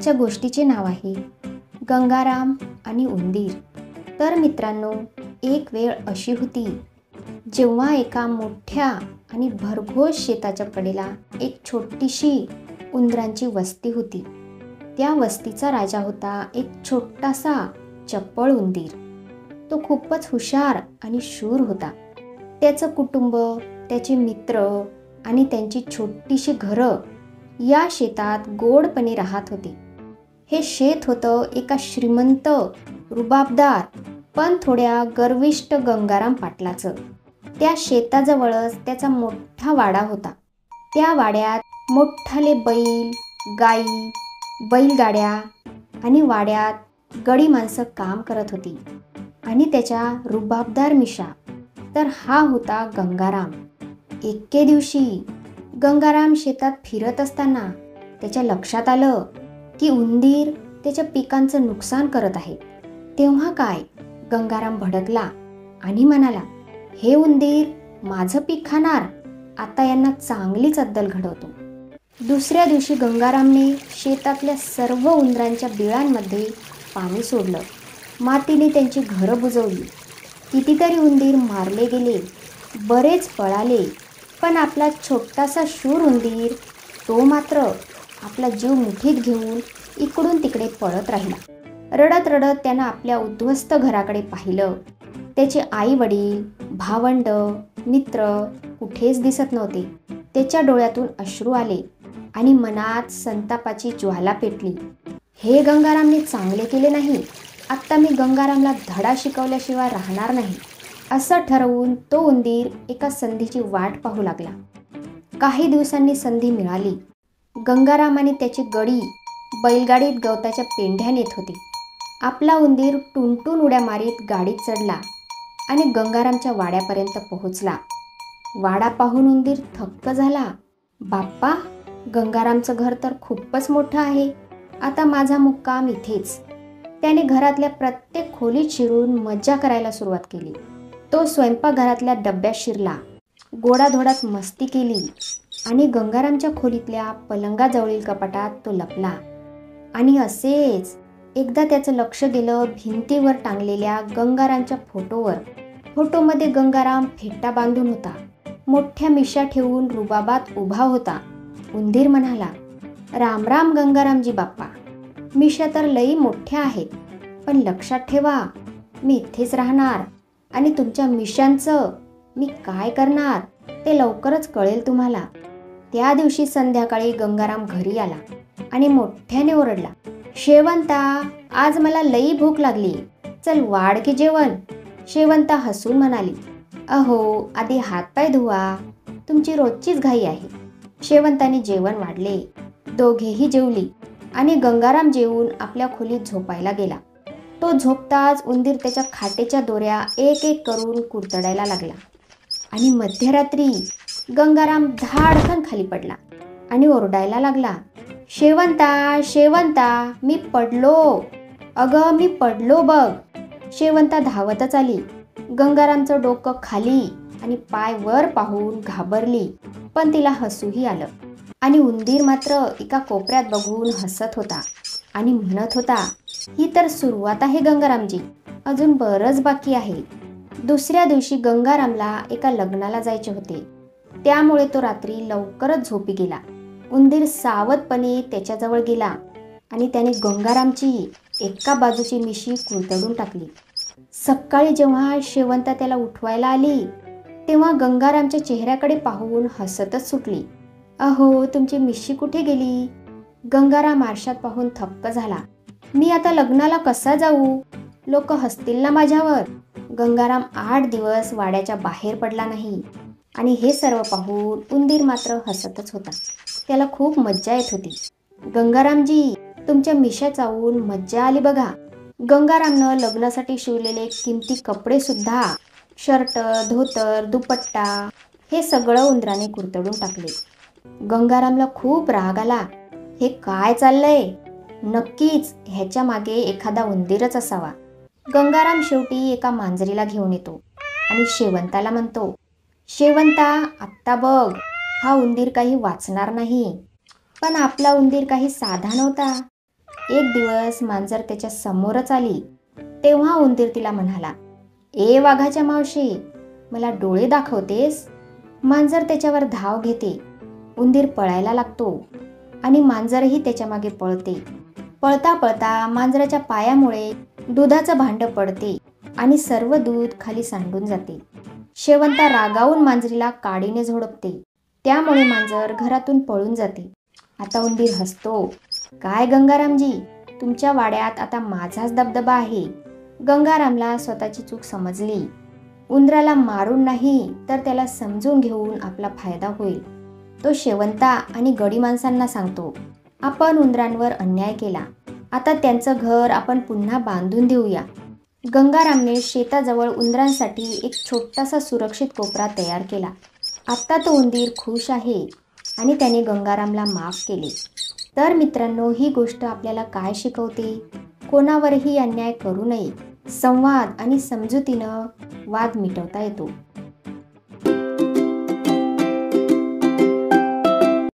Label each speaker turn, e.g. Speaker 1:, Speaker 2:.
Speaker 1: आजच्या गोष्टीचे नाव आहे गंगाराम आणि उंदीर. तर मित्रांनो, एक वेळ अशी होती जेव्हा एका मोठ्या आणि भरघोस शेताच्या कडेला एक छोटीशी उंदरांची वस्ती होती. त्या वस्तीचा राजा होता एक छोटासा चपळ उंदीर. तो खूपच हुशार आणि शूर होता. त्याचं कुटुंब, त्याचे मित्र आणि त्यांची छोटीशी घरं या शेतात गोडपणे राहत होती. हे शेत होतं एका श्रीमंत, रुबाबदार पण थोड्या गर्विष्ठ गंगाराम पाटलाचं. त्या शेताजवळच त्याचा मोठा वाडा होता. त्या वाड्यात मोठाले बैल, गाई, बैलगाड्या आणि वाड्यात गडी माणसं काम करत होती. आणि त्याच्या रुबाबदार मिशा, तर हा होता गंगाराम. एके दिवशी गंगाराम शेतात फिरत असताना त्याच्या लक्षात आलं की उंदीर त्याच्या पिकांचं नुकसान करत आहे. तेव्हा काय, गंगाराम भडकला आणि म्हणाला, हे उंदीर माझं पीक खाणार, आता यांना चांगलीच अद्दल घडवतो. दुसऱ्या दिवशी गंगारामने शेतातल्या सर्व उंदरांच्या बिळांमध्ये पाणी सोडलं. मातीने त्यांची घरं बुजवली. कितीतरी उंदीर मारले गेले, बरेच पळाले. पण आपला छोटासा शूर उंदीर, तो मात्र आपला जीव मुठीत घेऊन इकडून तिकडे पळत राहिला. रडत रडत त्यानं आपल्या उद्ध्वस्त घराकडे पाहिलं. त्याचे आई वडील, भावंड, मित्र कुठेच दिसत नव्हते. त्याच्या डोळ्यातून अश्रू आले आणि मनात संतापाची ज्वाला पेटली. हे गंगारामने चांगले केले नाही, आत्ता मी गंगारामला धडा शिकवल्याशिवाय राहणार नाही, असं ठरवून तो उंदीर एका संधीची वाट पाहू लागला. काही दिवसांनी संधी मिळाली. गंगाराम आणि त्याची गडी बैलगाडीत गवताच्या पेंढ्या नेत होती. आपला उंदीर टुनटुन उड्या मारीत गाडीत चढला आणि गंगारामच्या वाड्यापर्यंत पोहोचला. वाडा पाहून उंदीर थक्क झाला. बाप्पा, गंगारामचं घर तर खूपच मोठं आहे, आता माझा मुक्काम इथेच. त्याने घरातल्या प्रत्येक खोलीत शिरून मज्जा करायला सुरुवात केली. तो स्वयंपाकघरातल्या डब्यात शिरला, गोडाधोडात मस्ती केली आणि गंगारामच्या खोलीतल्या पलंगाजवळील कपाटात तो लपला. आणि असेच एकदा त्याचं लक्ष गेलं भिंतीवर टांगलेल्या गंगारामच्या फोटोवर. फोटोमध्ये गंगाराम फेटा बांधून होता, मोठ्या मिशा ठेवून रुबाबात उभा होता. उंदीर म्हणाला, राम राम गंगारामजी बाप्पा, मिशा तर लई मोठ्या आहेत, पण लक्षात ठेवा, मी इथेच राहणार आणि तुमच्या मिशांचं मी काय करणार ते लवकरच कळेल तुम्हाला. त्या दिवशी संध्याकाळी गंगाराम घरी आला आणि मोठ्याने ओरडला, शेवंता, आज मला लई भूक लागली, चल वाढ की जेवण. शेवंता हसून म्हणाली, अहो, आधी हातपाय धुवा, तुमची रोजचीच घाई आहे. शेवंताने जेवण वाढले. दोघेही जेवली आणि गंगाराम जेवून आपल्या खोलीत झोपायला गेला. तो झोपताच उंदीर त्याच्या खाटेच्या दोऱ्या एक एक करून कुरतडायला लागला. आणि मध्यरात्री गंगाराम धाडकन खाली पडला आणि ओरडायला लागला, शेवंता, शेवंता, मी पडलो, अगं मी पडलो बघ. शेवंता धावतच आली. गंगारामचं डोकं खाली आणि पाय वर पाहून घाबरली, पण तिला हसूही आलं. आणि उंदीर मात्र एका कोपऱ्यात बघून हसत होता आणि म्हणत होता, ही तर सुरुवात आहे गंगारामजी, अजून बरंच बाकी आहे. दुसऱ्या दिवशी गंगारामला एका लग्नाला जायचे होते, त्यामुळे तो रात्री लवकरच झोपी गेला. उंदीर सावधपणे त्याच्याजवळ गेला आणि त्याने गंगारामची एका बाजूची मिशी कुरतडून टाकली. सकाळी जेव्हा शेवंता त्याला उठवायला आली, तेव्हा गंगारामच्या चेहऱ्याकडे पाहून हसतच सुटली. अहो, तुमची मिशी कुठे गेली? गंगाराम आरशात पाहून थक्क झाला. मी आता लग्नाला कसा जाऊ? लोक हसतील ना माझ्यावर. गंगाराम 8 दिवस वाड्याच्या बाहेर पडला नाही. आणि हे सर्व पाहून उंदीर मात्र हसतच होता. त्याला खूप मज्जा येत होती. गंगारामजी, तुमच्या मिशा चावून मज्जा आली बघा. गंगारामनं लग्नासाठी शिवलेले किमती कपडे सुद्धा, शर्ट, धोतर, दुपट्टा, हे सगळं उंदराने कुरतडून टाकले. गंगारामला खूप राग आला. हे काय चाललंय? नक्कीच ह्याच्या मागे एखादा उंदीरच असावा. गंगाराम शेवटी एका मांजरीला घेऊन येतो आणि शेवंताला म्हणतो, शेवंता, आत्ता बघ, हा उंदीर काही वाचणार नाही. पण आपला उंदीर काही साधा नव्हता. एक दिवस मांजर त्याच्या समोरच आली. तेव्हा उंदीर तिला म्हणाला, ए वाघाच्या मावशी, मला डोळे दाखवतेस? मांजर त्याच्यावर धाव घेते. उंदीर पळायला लागतो आणि मांजरही त्याच्या मागे पळते. पळता पळता मांजराच्या पायामुळे दुधाचं भांडं पडते आणि सर्व दूध खाली सांडून जाते. शेवंता रागावून मांजरीला काडीने झोडपते. त्यामुळे मांजर घरातून पळून जाते. आता उंदीर हसतो. काय गंगारामजी, तुमच्या वाड्यात आता माझाच दबदबा आहे. गंगारामला स्वतःची चूक समजली. उंदराला मारून नाही तर त्याला समजून घेऊन आपला फायदा होईल. तो शेवंता आणि गडी माणसांना सांगतो, आपण उंदरांवर अन्याय केला. आता त्यांचं घर आपण पुन्हा बांधून देऊया. गंगारामने शेताजवळ उंदरांसाठी एक छोटासा सुरक्षित कोपरा तयार केला. आत्ता तो उंदीर खुश आहे आणि त्याने गंगारामला माफ केले. तर मित्रांनो, ही गोष्ट आपल्याला काय शिकवते? कोणावरही अन्याय करू नये. संवाद आणि समजुतीनं वाद मिटवता येतो.